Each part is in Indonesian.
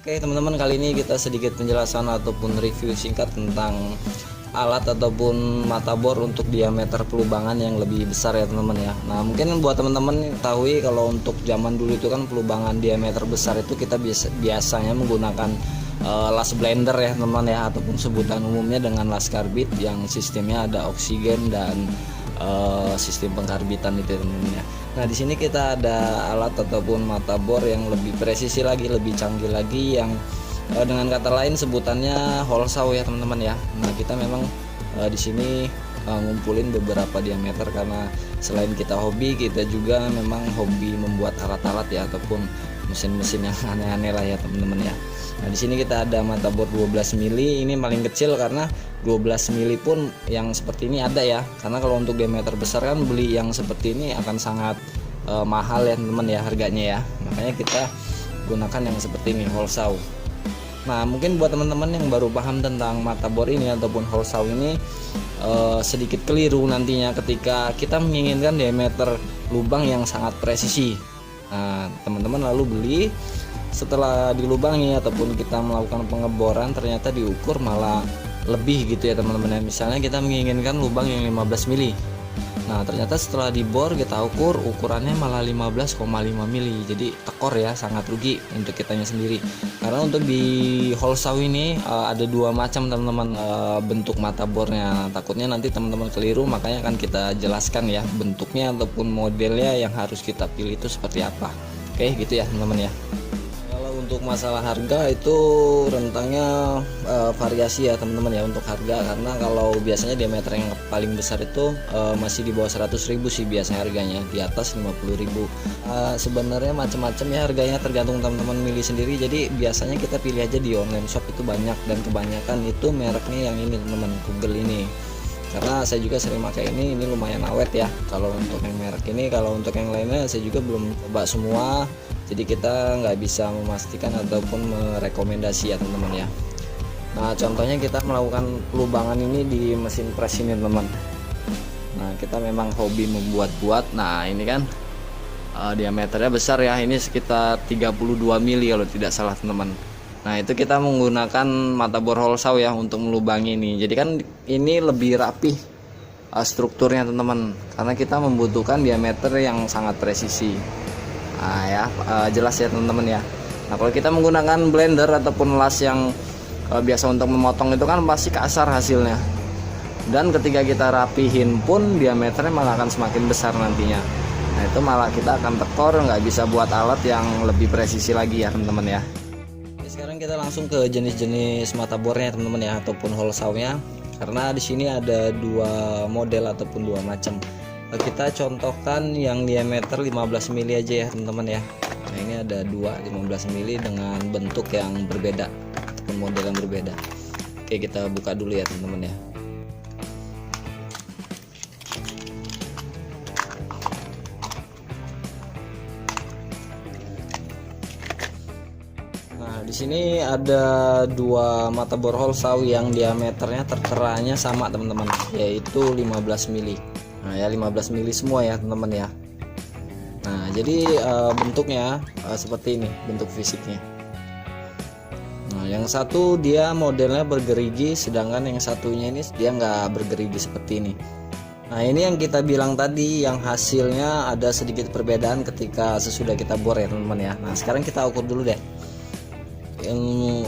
Oke teman-teman, kali ini kita sedikit penjelasan ataupun review singkat tentang alat ataupun mata bor untuk diameter pelubangan yang lebih besar ya teman-teman ya. Nah mungkin buat teman-teman tahu kalau untuk zaman dulu itu kan pelubangan diameter besar itu kita biasanya menggunakan las blender ya teman-teman ya, ataupun sebutan umumnya dengan las karbit yang sistemnya ada oksigen dan sistem pengkarbitan itu teman-teman ya. Nah di sini kita ada alat ataupun mata bor yang lebih presisi lagi, lebih canggih lagi, yang dengan kata lain sebutannya hole saw ya teman-teman ya. Nah kita memang di sini ngumpulin beberapa diameter karena selain kita hobi, kita juga memang hobi membuat alat-alat ya, ataupun mesin-mesin yang aneh-aneh lah ya teman-teman ya. Nah di sini kita ada mata bor 12 mili, ini paling kecil karena 12 mili pun yang seperti ini ada ya. Karena kalau untuk diameter besar kan beli yang seperti ini akan sangat mahal ya teman-teman ya harganya ya. Makanya kita gunakan yang seperti ini, hole saw. Nah mungkin buat teman-teman yang baru paham tentang mata bor ini ataupun hole saw ini sedikit keliru nantinya ketika kita menginginkan diameter lubang yang sangat presisi. Nah teman-teman lalu beli, setelah dilubangi ataupun kita melakukan pengeboran ternyata diukur malah lebih gitu ya teman-teman ya. Misalnya kita menginginkan lubang yang 15 mili, nah ternyata setelah dibor kita ukur ukurannya malah 15,5 mili. Jadi tekor ya, sangat rugi untuk kitanya sendiri. Karena untuk di hole saw ini ada dua macam teman-teman bentuk mata bornya. Takutnya nanti teman-teman keliru, makanya akan kita jelaskan ya bentuknya ataupun modelnya yang harus kita pilih itu seperti apa. Oke gitu ya teman-teman ya. Untuk masalah harga itu rentangnya variasi ya teman-teman ya untuk harga, karena kalau biasanya diameter yang paling besar itu masih di bawah 100.000 sih biasanya harganya, di atas 50.000. Sebenarnya macam-macam ya harganya, tergantung teman-teman milih sendiri. Jadi biasanya kita pilih aja di online shop itu banyak, dan kebanyakan itu mereknya yang ini teman-teman, Google ini. Karena saya juga sering pakai ini lumayan awet ya kalau untuk yang merek ini. Kalau untuk yang lainnya saya juga belum coba semua, jadi kita nggak bisa memastikan ataupun merekomendasi ya teman-teman ya. Nah contohnya kita melakukan pelubangan ini di mesin press ini teman-teman. Nah kita memang hobi membuat-buat. Nah ini kan diameternya besar ya, ini sekitar 32 mili kalau tidak salah teman-teman. Nah itu kita menggunakan mata bor hole saw ya untuk melubangi ini. Jadi kan ini lebih rapih strukturnya teman-teman, karena kita membutuhkan diameter yang sangat presisi. Nah ya jelas ya teman-teman ya. Nah kalau kita menggunakan blender ataupun las yang biasa untuk memotong itu kan pasti kasar hasilnya, dan ketika kita rapihin pun diameternya malah akan semakin besar nantinya. Nah itu malah kita akan tekor, nggak bisa buat alat yang lebih presisi lagi ya teman-teman ya. Sekarang kita langsung ke jenis-jenis mata bornya teman-teman ya, ataupun hole saw-nya. Karena di sini ada dua model ataupun dua macam. Kita contohkan yang diameter 15 mili aja ya teman-teman ya. Nah ini ada dua 15 mili dengan bentuk yang berbeda ataupun model yang berbeda. Oke kita buka dulu ya teman-teman ya. Di sini ada dua mata bor hole saw yang diameternya terteranya sama teman-teman, yaitu 15 mili. Nah ya 15 mili semua ya teman-teman ya. Nah jadi bentuknya seperti ini bentuk fisiknya. Nah yang satu dia modelnya bergerigi, sedangkan yang satunya ini dia nggak bergerigi seperti ini. Nah ini yang kita bilang tadi, yang hasilnya ada sedikit perbedaan ketika sesudah kita bor ya teman-teman ya. Nah sekarang kita ukur dulu deh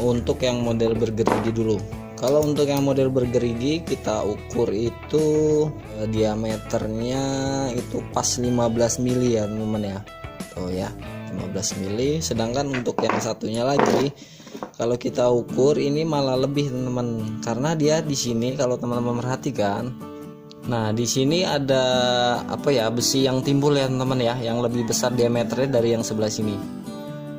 untuk yang model bergerigi dulu. Kalau untuk yang model bergerigi kita ukur itu diameternya itu pas 15 mili ya teman-teman ya. Tuh ya 15 mili. Sedangkan untuk yang satunya lagi kalau kita ukur ini malah lebih teman-teman, karena dia di sini kalau teman-teman perhatikan, nah di sini ada apa ya, besi yang timbul ya teman-teman ya, yang lebih besar diameternya dari yang sebelah sini.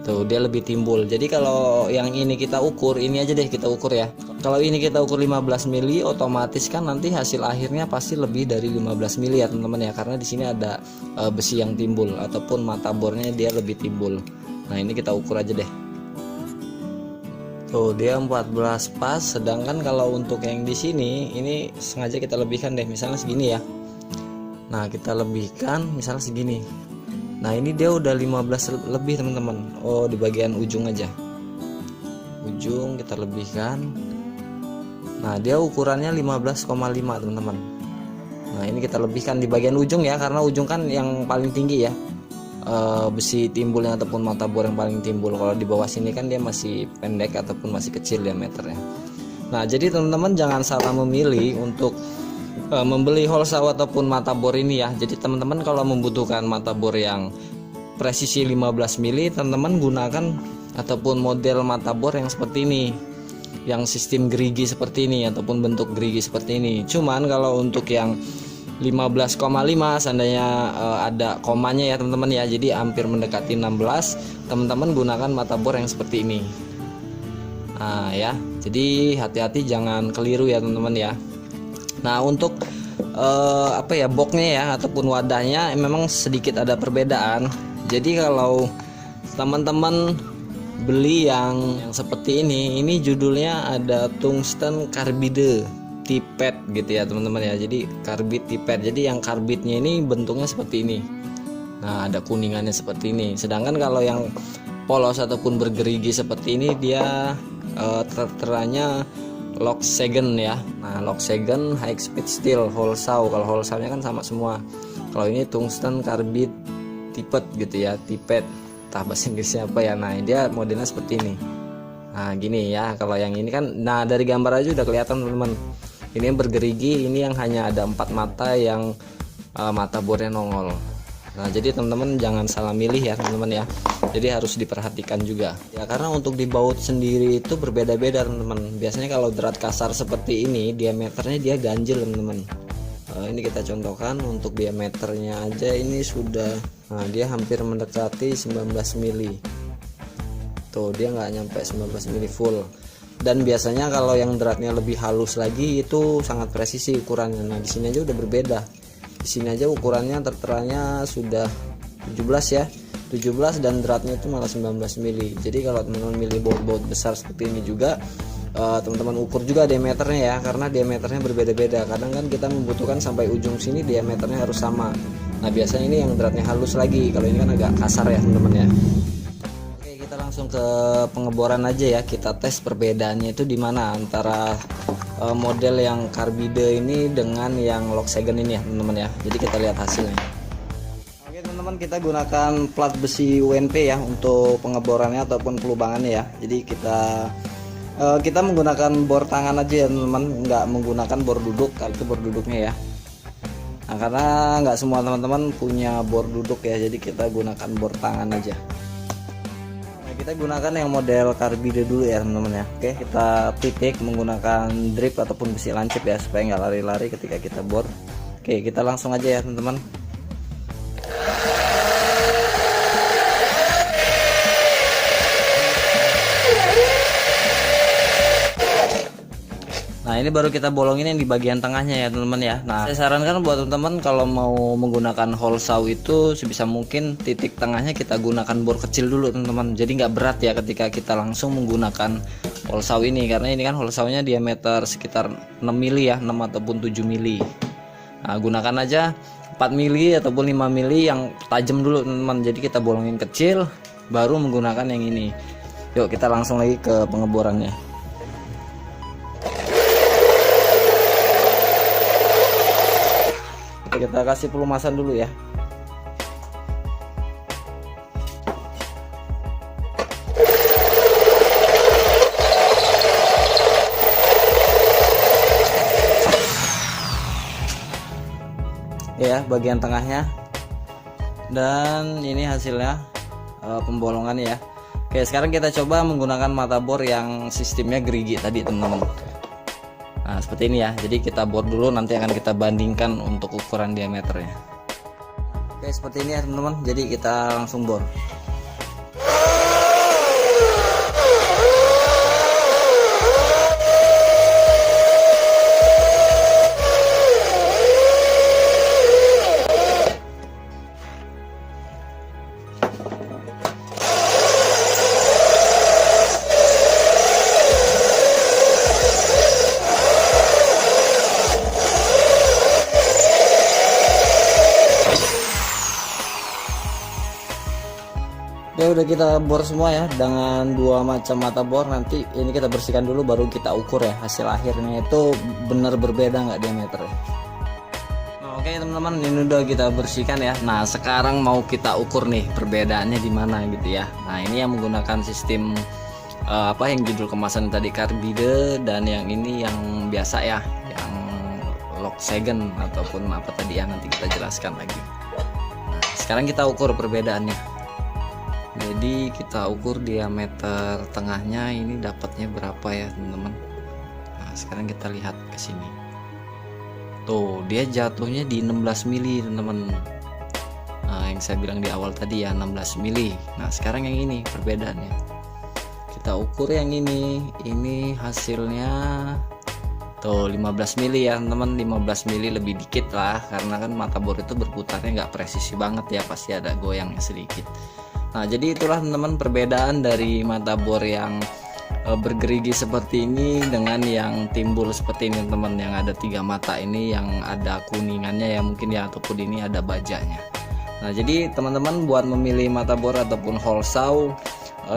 Tuh dia lebih timbul. Jadi kalau yang ini kita ukur, ini aja deh kita ukur ya. Kalau ini kita ukur 15 mili, otomatis kan nanti hasil akhirnya pasti lebih dari 15 mili ya teman-teman ya, karena di sini ada besi yang timbul ataupun mata bornya dia lebih timbul. Nah ini kita ukur aja deh. Tuh dia 14 pas. Sedangkan kalau untuk yang di sini ini sengaja kita lebihkan deh, misalnya segini ya. Nah kita lebihkan misalnya segini. Nah ini dia udah 15 lebih teman-teman. Oh di bagian ujung aja. ujung kita lebihkan. Nah dia ukurannya 15,5 teman-teman. Nah ini kita lebihkan di bagian ujung ya, karena ujung kan yang paling tinggi ya, besi timbulnya ataupun mata bor yang paling timbul. Kalau di bawah sini kan dia masih pendek ataupun masih kecil diameternya. Nah jadi teman-teman jangan salah memilih untuk membeli hole saw ataupun mata bor ini ya. Jadi teman-teman kalau membutuhkan mata bor yang presisi 15 mili, teman-teman gunakan ataupun model mata bor yang seperti ini, yang sistem gerigi seperti ini ataupun bentuk gerigi seperti ini. Cuman kalau untuk yang 15,5 seandainya ada komanya ya teman-teman ya, jadi hampir mendekati 16, teman-teman gunakan mata bor yang seperti ini. Nah ya, jadi hati-hati jangan keliru ya teman-teman ya. Nah untuk boxnya ya ataupun wadahnya memang sedikit ada perbedaan. Jadi kalau teman-teman beli yang seperti ini judulnya ada tungsten carbide tipet gitu ya teman-teman ya. Jadi karbit tipet, jadi yang karbitnya ini bentuknya seperti ini. Nah ada kuningannya seperti ini. Sedangkan kalau yang polos ataupun bergerigi seperti ini dia terteranya Loxagon ya. Nah Loxagon high speed steel hole saw. Kalau hole saw-nya kan sama semua. Kalau ini tungsten carbide tipet gitu ya, tipet. Entah bahasa Inggrisnya apa ya. Nah dia modelnya seperti ini. Nah gini ya, kalau yang ini kan, nah dari gambar aja udah kelihatan teman-teman. Ini yang bergerigi, ini yang hanya ada 4 mata yang mata bornya nongol. Nah jadi teman-teman jangan salah milih ya teman-teman ya. Jadi harus diperhatikan juga ya, karena untuk di baut sendiri itu berbeda-beda teman-teman. Biasanya kalau drat kasar seperti ini diameternya dia ganjil teman-teman. Ini kita contohkan untuk diameternya aja ini sudah, nah dia hampir mendekati 19 mili. Tuh dia nggak nyampe 19 mili full. Dan biasanya kalau yang dratnya lebih halus lagi itu sangat presisi ukurannya. Nah di sini aja udah berbeda. Di sini aja ukurannya terteranya sudah 17 ya, 17 dan dratnya itu malah 19 mili. Jadi kalau teman-teman milih baut-baut besar seperti ini juga, teman-teman ukur juga diameternya ya, karena diameternya berbeda-beda. Kadang kan kita membutuhkan sampai ujung sini diameternya harus sama. Nah biasanya ini yang dratnya halus lagi, kalau ini kan agak kasar ya teman-teman ya. Oke kita langsung ke pengeboran aja ya, kita tes perbedaannya itu di mana antara model yang carbide ini dengan yang Loxagon ini ya teman-teman ya. Jadi kita lihat hasilnya. Oke teman-teman, kita gunakan plat besi UNP ya untuk pengeborannya ataupun pelubangannya ya. Jadi kita menggunakan bor tangan aja ya teman-teman, nggak menggunakan bor duduk. Kalau itu bor duduknya ya. Nah karena nggak semua teman-teman punya bor duduk ya, jadi kita gunakan bor tangan aja. Nah kita gunakan yang model carbide dulu ya teman-teman ya. Oke kita titik menggunakan drip ataupun besi lancip ya, supaya nggak lari-lari ketika kita bor. Oke kita langsung aja ya teman-teman. Nah ini baru kita bolongin yang di bagian tengahnya ya teman-teman ya. Nah saya sarankan buat teman-teman kalau mau menggunakan hole saw itu sebisa mungkin titik tengahnya kita gunakan bor kecil dulu teman-teman. Jadi nggak berat ya ketika kita langsung menggunakan hole saw ini, karena ini kan hole saw-nya diameter sekitar 6 mili ya, 6 ataupun 7 mili. Nah gunakan aja 4 mili ataupun 5 mili yang tajam dulu teman-teman. Jadi kita bolongin kecil baru menggunakan yang ini. Yuk kita langsung lagi ke pengeborannya. Kita kasih pelumasan dulu ya. Ya bagian tengahnya, dan ini hasilnya pembolongannya ya. Oke sekarang kita coba menggunakan mata bor yang sistemnya gerigi tadi teman-teman. Nah seperti ini ya, jadi kita bor dulu, nanti akan kita bandingkan untuk ukuran diameternya. Oke seperti ini ya teman-teman, jadi kita langsung bor. udah kita bor semua ya dengan dua macam mata bor. Nanti ini kita bersihkan dulu baru kita ukur ya hasil akhirnya itu benar berbeda nggak diameternya. Nah, oke teman-teman, ini udah kita bersihkan ya. Nah sekarang mau kita ukur nih perbedaannya di mana gitu ya. Nah ini yang menggunakan sistem apa yang judul kemasan tadi karbide, dan yang ini yang biasa ya, yang Loxegen ataupun apa tadi ya, nanti kita jelaskan lagi. Nah, sekarang kita ukur perbedaannya. Jadi kita ukur diameter tengahnya ini dapatnya berapa ya teman-teman. Nah sekarang kita lihat ke sini. Tuh dia jatuhnya di 16 mili teman-teman. Nah yang saya bilang di awal tadi ya 16 mili. Nah sekarang yang ini perbedaannya. Kita ukur yang ini hasilnya tuh 15 mili ya teman-teman. 15 mili lebih dikit lah, karena kan mata bor itu berputarnya nggak presisi banget ya, pasti ada goyangnya sedikit. Nah jadi itulah teman-teman perbedaan dari mata bor yang bergerigi seperti ini dengan yang timbul seperti ini teman-teman, yang ada 3 mata ini, yang ada kuningannya ya mungkin ya, ataupun ini ada bajanya. Nah jadi teman-teman buat memilih mata bor ataupun hole saw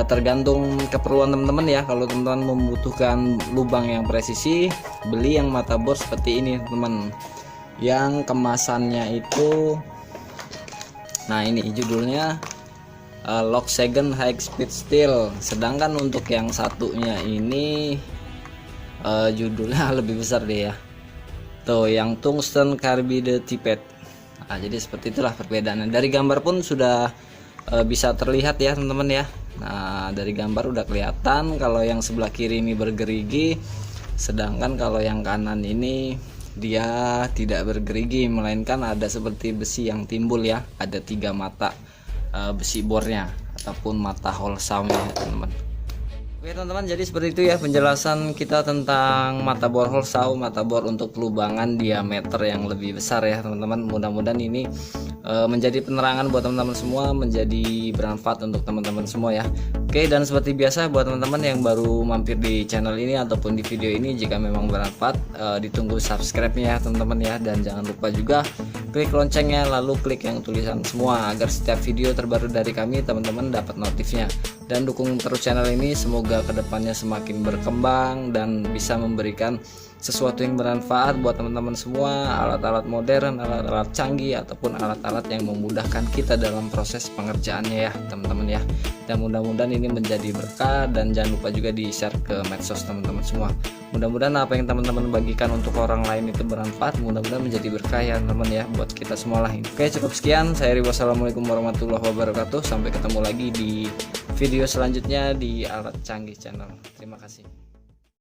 tergantung keperluan teman-teman ya. Kalau teman-teman membutuhkan lubang yang presisi, beli yang mata bor seperti ini teman-teman, yang kemasannya itu, nah ini judulnya Loxegen High Speed Steel. Sedangkan untuk yang satunya ini judulnya lebih besar deh ya, tuh yang Tungsten Carbide Tippet. Nah jadi seperti itulah perbedaannya. Dari gambar pun sudah bisa terlihat ya teman-teman ya. Nah dari gambar udah kelihatan kalau yang sebelah kiri ini bergerigi, sedangkan kalau yang kanan ini dia tidak bergerigi, melainkan ada seperti besi yang timbul ya, ada 3 mata besi bornya ataupun mata hole saw-nya teman-teman. Oke teman-teman, jadi seperti itu ya penjelasan kita tentang mata bor hole saw, mata bor untuk pelubangan diameter yang lebih besar ya teman-teman. Mudah-mudahan ini menjadi penerangan buat teman-teman semua, menjadi bermanfaat untuk teman-teman semua ya. Oke, dan seperti biasa buat teman-teman yang baru mampir di channel ini ataupun di video ini, jika memang bermanfaat ditunggu subscribe-nya ya teman-teman ya, dan jangan lupa juga klik loncengnya lalu klik yang tulisan semua agar setiap video terbaru dari kami teman-teman dapat notifnya. Dan dukung terus channel ini, semoga kedepannya semakin berkembang dan bisa memberikan sesuatu yang bermanfaat buat teman-teman semua, alat-alat modern, alat-alat canggih ataupun alat-alat yang memudahkan kita dalam proses pengerjaannya ya teman-teman ya. Dan mudah-mudahan ini menjadi berkah, dan jangan lupa juga di-share ke medsos teman-teman semua. Mudah-mudahan apa yang teman-teman bagikan untuk orang lain itu bermanfaat, mudah-mudahan menjadi berkah ya teman-teman ya, buat kita semua lah. Oke, cukup sekian, saya Ridho, wassalamualaikum warahmatullahi wabarakatuh. Sampai ketemu lagi di video selanjutnya di Alat Canggih Channel. Terima kasih.